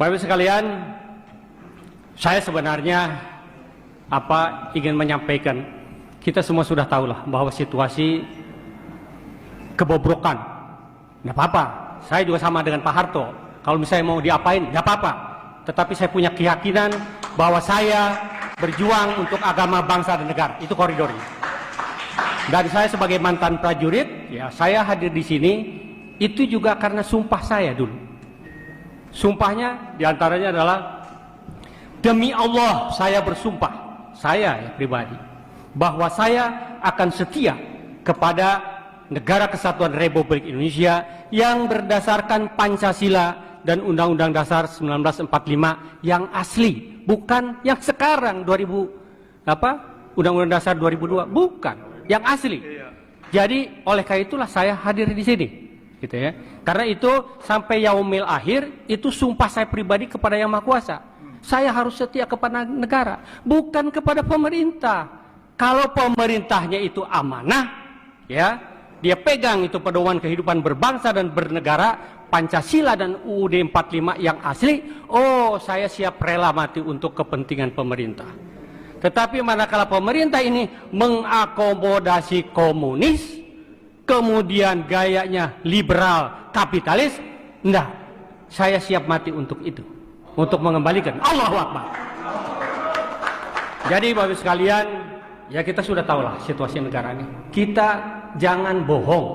Bapak Ibu sekalian, saya sebenarnya ingin menyampaikan, kita semua sudah tahulah bahwa situasi kebobrokan. Nggak apa-apa, saya juga sama dengan Pak Harto. Kalau misalnya mau diapain, nggak apa-apa. Tetapi saya punya keyakinan bahwa saya berjuang untuk agama, bangsa, dan negara. Itu koridornya. Dan saya sebagai mantan prajurit, ya saya hadir di sini itu juga karena sumpah saya dulu. Sumpahnya diantaranya adalah demi Allah saya bersumpah, saya ya pribadi, bahwa saya akan setia kepada Negara Kesatuan Republik Indonesia yang berdasarkan Pancasila dan Undang-Undang Dasar 1945 yang asli, bukan yang sekarang Undang-Undang Dasar 2002, bukan yang asli. Jadi oleh karena itulah saya hadir di sini, gitu ya. Karena itu sampai yaumil akhir itu sumpah saya pribadi kepada Yang Maha Kuasa. Saya harus setia kepada negara, bukan kepada pemerintah. Kalau pemerintahnya itu amanah, ya, dia pegang itu pedoman kehidupan berbangsa dan bernegara, Pancasila dan UUD 45 yang asli, oh saya siap rela mati untuk kepentingan pemerintah. Tetapi manakala pemerintah ini mengakomodasi komunis, kemudian gayanya liberal kapitalis, enggak, saya siap mati untuk itu, untuk mengembalikan. Allahu Akbar. Jadi Bapak Ibu sekalian, ya kita sudah tahulah situasi negara ini. Kita jangan bohong.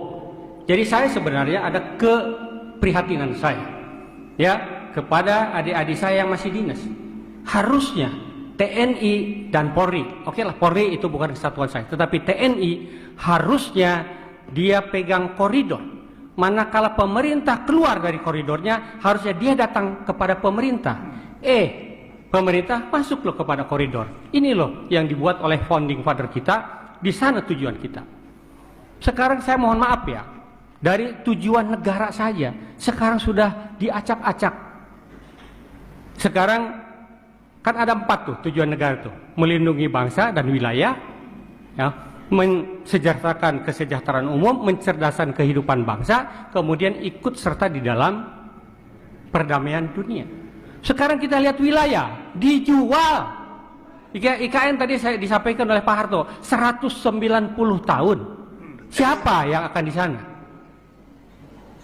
Jadi saya sebenarnya ada keprihatinan saya, ya, kepada adik-adik saya yang masih dinas. Harusnya TNI dan Polri, oke lah Polri itu bukan kesatuan saya, tetapi TNI harusnya dia pegang koridor. Manakala pemerintah keluar dari koridornya, harusnya dia datang kepada pemerintah. Pemerintah masuk loh kepada koridor. Ini loh yang dibuat oleh founding father kita, di sana tujuan kita. Sekarang saya mohon maaf ya, dari tujuan negara saja, sekarang sudah diacak-acak. Sekarang kan ada 4 tuh tujuan negara tuh, melindungi bangsa dan wilayah, ya, mensejahterakan kesejahteraan umum, mencerdaskan kehidupan bangsa, kemudian ikut serta di dalam perdamaian dunia. Sekarang kita lihat wilayah dijual. IKN tadi saya disampaikan oleh Pak Harto, 190 tahun. Siapa yang akan di sana?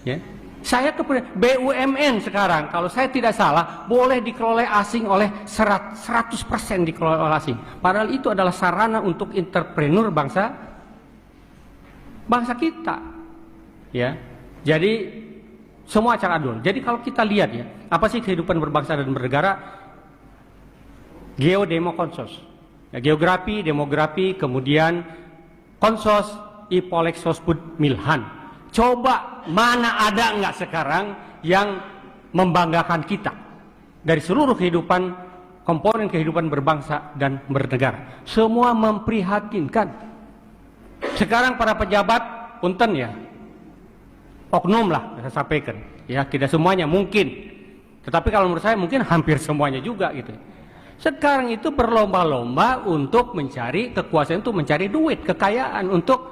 Ya. Saya ke BUMN sekarang, kalau saya tidak salah, boleh dikelola asing oleh 100% dikelola oleh asing. Padahal itu adalah sarana untuk entrepreneur bangsa kita. Ya. Jadi semua acak adul. Jadi kalau kita lihat ya, apa sih kehidupan berbangsa dan bernegara? Geodemokonsos. Ya, geografi, demografi, kemudian konsos, ipolexospud milhan. Coba mana ada nggak sekarang yang membanggakan kita dari seluruh kehidupan, komponen kehidupan berbangsa dan bernegara. Semua memprihatinkan. Sekarang para pejabat, punten ya, oknum lah saya sampaikan. Ya tidak semuanya mungkin, tetapi kalau menurut saya mungkin hampir semuanya juga gitu. Sekarang itu berlomba-lomba untuk mencari kekuasaan, untuk mencari duit, kekayaan, untuk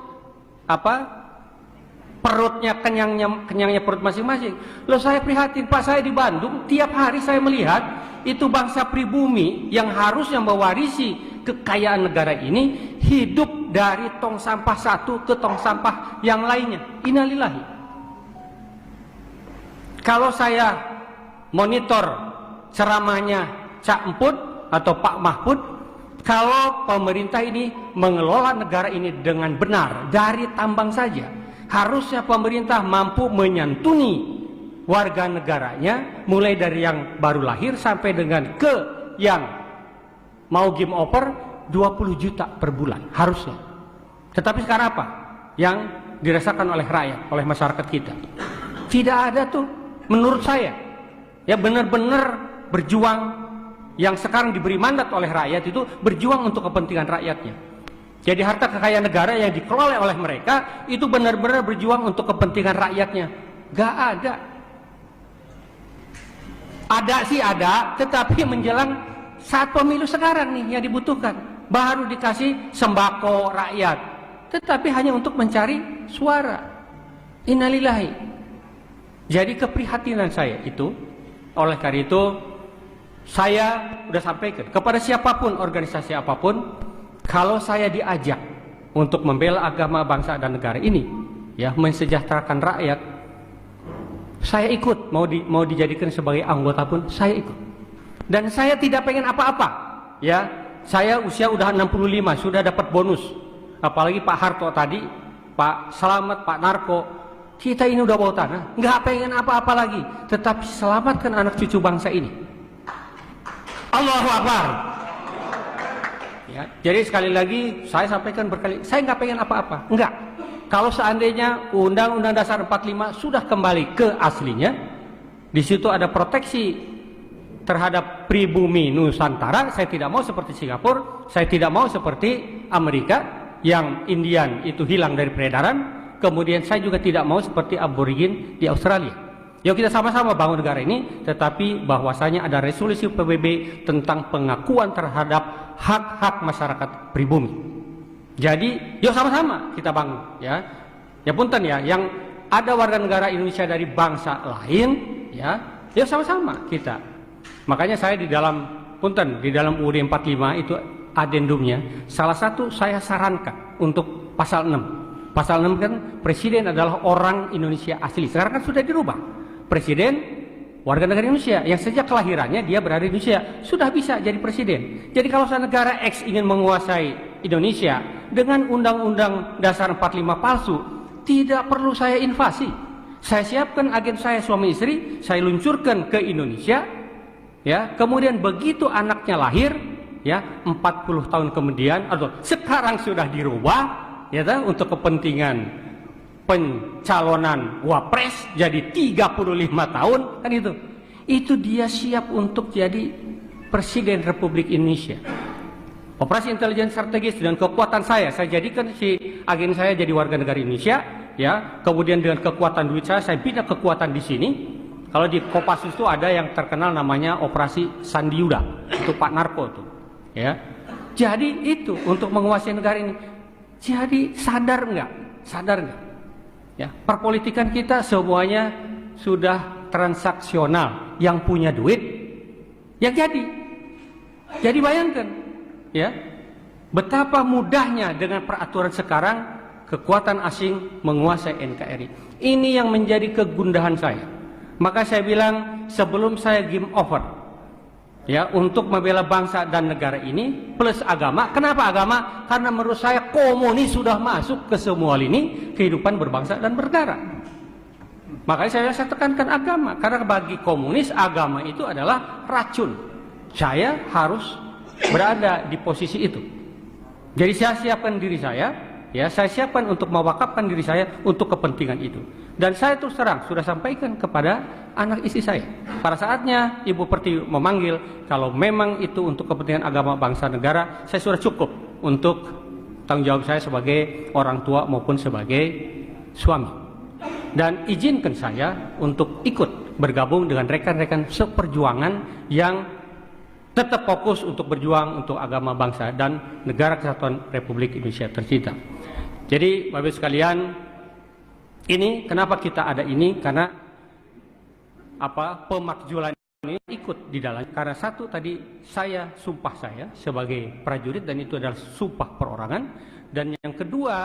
apa? Perutnya kenyangnya perut masing-masing. Loh saya prihatin, Pak, saya di Bandung tiap hari saya melihat itu bangsa pribumi yang harusnya mewarisi kekayaan negara ini hidup dari tong sampah satu ke tong sampah yang lainnya. Innalillahi. Kalau saya monitor ceramahnya Cak Emput atau Pak Mahfud, kalau pemerintah ini mengelola negara ini dengan benar dari tambang saja, harusnya pemerintah mampu menyantuni warga negaranya, mulai dari yang baru lahir sampai dengan ke yang mau game over 20 juta per bulan, harusnya. Tetapi sekarang apa yang dirasakan oleh rakyat, oleh masyarakat kita? Tidak ada tuh, menurut saya, ya benar-benar berjuang. Yang sekarang diberi mandat oleh rakyat itu berjuang untuk kepentingan rakyatnya. Jadi harta kekayaan negara yang dikelola oleh mereka itu benar-benar berjuang untuk kepentingan rakyatnya. Gak ada. Ada sih ada, tetapi menjelang saat pemilu sekarang nih yang dibutuhkan. Baru dikasih sembako rakyat. Tetapi hanya untuk mencari suara. Innalillahi. Jadi keprihatinan saya itu, Oleh karena itu, saya sudah sampaikan kepada siapapun, organisasi apapun, kalau saya diajak untuk membela agama, bangsa dan negara ini, ya, mensejahterakan rakyat, saya ikut. Mau dijadikan sebagai anggota pun saya ikut. Dan saya tidak pengen apa-apa, ya. Saya usia udah 65, sudah dapat bonus. Apalagi Pak Harto tadi, Pak Slamet, Pak Narko, kita ini udah bawa tanah, nggak pengen apa-apa lagi, tetapi selamatkan anak cucu bangsa ini. Allahu Akbar. Ya, jadi sekali lagi saya sampaikan berkali, saya nggak pengen apa-apa, enggak. Kalau seandainya Undang-Undang Dasar 45 sudah kembali ke aslinya, di situ ada proteksi terhadap pribumi Nusantara. Saya tidak mau seperti Singapura, saya tidak mau seperti Amerika yang Indian itu hilang dari peredaran. Kemudian saya juga tidak mau seperti aborigin di Australia. Yuk kita sama-sama bangun negara ini, tetapi bahwasanya ada resolusi PBB tentang pengakuan terhadap hak-hak masyarakat pribumi. Jadi, yuk sama-sama kita bangun, ya. Ya punten ya, yang ada warga negara Indonesia dari bangsa lain, ya, yuk sama-sama kita. Makanya saya di dalam punten, di dalam UUD 45 itu adendumnya, salah satu saya sarankan untuk pasal 6. Pasal 6 kan presiden adalah orang Indonesia asli. Sekarang kan sudah dirubah. Presiden warga negara Indonesia yang sejak kelahirannya dia berada di Indonesia sudah bisa jadi presiden. Jadi kalau negara X ingin menguasai Indonesia dengan Undang-Undang Dasar 45 palsu, tidak perlu saya invasi. Saya siapkan agen saya, suami istri, saya luncurkan ke Indonesia, ya. Kemudian begitu anaknya lahir, ya, 40 tahun kemudian atau sekarang sudah dirubah, ya, untuk kepentingan pencalonan wapres jadi 35 tahun, kan itu dia siap untuk jadi presiden Republik Indonesia. Operasi intelijen strategis dengan kekuatan saya jadikan si agen saya jadi warga negara Indonesia, ya. Kemudian dengan kekuatan duit saya bina kekuatan di sini. Kalau di Kopassus itu ada yang terkenal namanya Operasi Sandiuda, itu Pak Narko tuh, ya. Jadi itu untuk menguasai negara ini. Jadi sadar nggak? Sadar nggak? Ya, perpolitikan kita semuanya sudah transaksional. Yang punya duit, yang jadi. Jadi bayangkan, ya, betapa mudahnya dengan peraturan sekarang kekuatan asing menguasai NKRI. Ini yang menjadi kegundahan saya. Maka saya bilang sebelum saya game over, ya, untuk membela bangsa dan negara ini plus agama. Kenapa agama? Karena menurut saya komunis sudah masuk ke semua lini kehidupan berbangsa dan bernegara. Makanya saya tekankan agama, karena bagi komunis agama itu adalah racun. Saya harus berada di posisi itu. Jadi saya siapkan diri saya, ya, saya siapkan untuk mewakafkan diri saya untuk kepentingan itu. Dan saya terus terang sudah sampaikan kepada anak istri saya. Pada saatnya Ibu Pertiwi memanggil, kalau memang itu untuk kepentingan agama, bangsa, negara, saya sudah cukup untuk tanggung jawab saya sebagai orang tua maupun sebagai suami. Dan izinkan saya untuk ikut bergabung dengan rekan-rekan seperjuangan yang tetap fokus untuk berjuang untuk agama, bangsa, dan negara kesatuan Republik Indonesia tercinta. Jadi Bapak-Ibu sekalian, ini kenapa kita ada ini, karena pemakzulan ini ikut di dalam, karena satu tadi saya sumpah saya sebagai prajurit dan itu adalah sumpah perorangan, dan yang kedua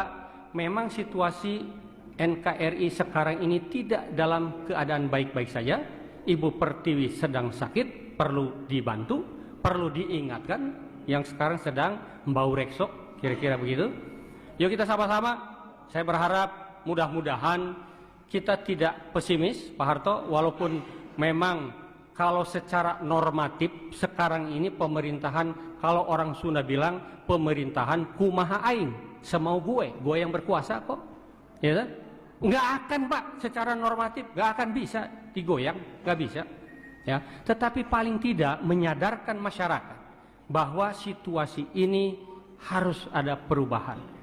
memang situasi NKRI sekarang ini tidak dalam keadaan baik-baik saja. Ibu Pertiwi sedang sakit, perlu dibantu, perlu diingatkan, yang sekarang sedang bau reksok, kira-kira begitu. Yuk kita sama-sama, saya berharap mudah-mudahan kita tidak pesimis, Pak Harto, walaupun memang kalau secara normatif sekarang ini pemerintahan, kalau orang Sunda bilang pemerintahan kumaha aing, semau gue yang berkuasa kok, ya kan? Nggak akan, Pak, secara normatif nggak akan bisa digoyang, nggak bisa, ya. Tetapi paling tidak menyadarkan masyarakat bahwa situasi ini harus ada perubahan.